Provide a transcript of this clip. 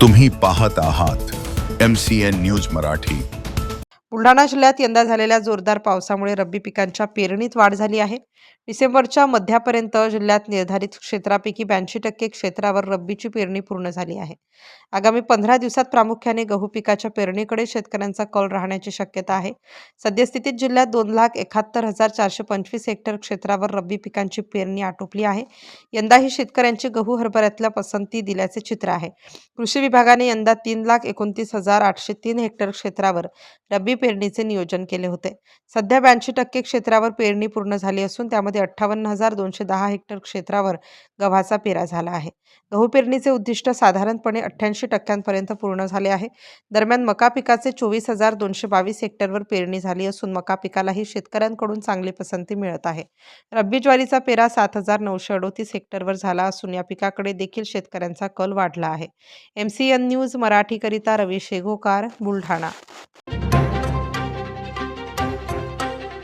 तुम्ही पाहत आहात MCN न्यूज मराठी। बुलढाणा जिल्ह्यात यंदा झालेल्या जोरदार पावसामुळे रब्बी पिकांच्या पेरणीत वाढ झाली आहे। डिसेंबरच्या मध्यापर्यंत जिल्ह्यात निर्धारित क्षेत्रापैकी 82% क्षेत्रावर रब्बीची पेरणी पूर्ण झाली आहे। आगामी 15 दिवसात प्रामुख्याने गहू पिकाच्या पेरणीकडे शेतकऱ्यांचा कल राहण्याची शक्यता आहे। सद्यस्थितीत जिल्ह्यात 2,71,425 हेक्टर क्षेत्रावर रब्बी पिकांची पेरणी आटोपली आहे। यंदाही शेतकऱ्यांची गहू हरभऱ्यातल्या पसंती दिल्याचे चित्र आहे। कृषी विभागाने यंदा 3,29,803 हेक्टर क्षेत्रावर रब्बी पेरणीचे नियोजन केले होते। सध्या 82% क्षेत्रावर पेरणी पूर्ण झाली असून त्यामध्ये 58,210 हेक्टर क्षेत्रावर गव्हाचा पेरा झाला आहे। गहू पेरणीचे उद्दिष्ट साधारणपणे 88% पर्यंत पूर्ण झाले आहे। दरम्यान मका पिकाचे 24,222 हेक्टरवर पेरणी झाली असून मका पिकालाही शेतकऱ्यांकडून चांगली पसंती मिळत आहे। रब्बी ज्वारीचा पेरा 7,938 हेक्टरवर झाला असून या पिकाकडे देखील शेतकऱ्यांचा कल वाढला आहे। MCN न्यूज मराठीकरिता रवी शेगोकार, बुलढाणा।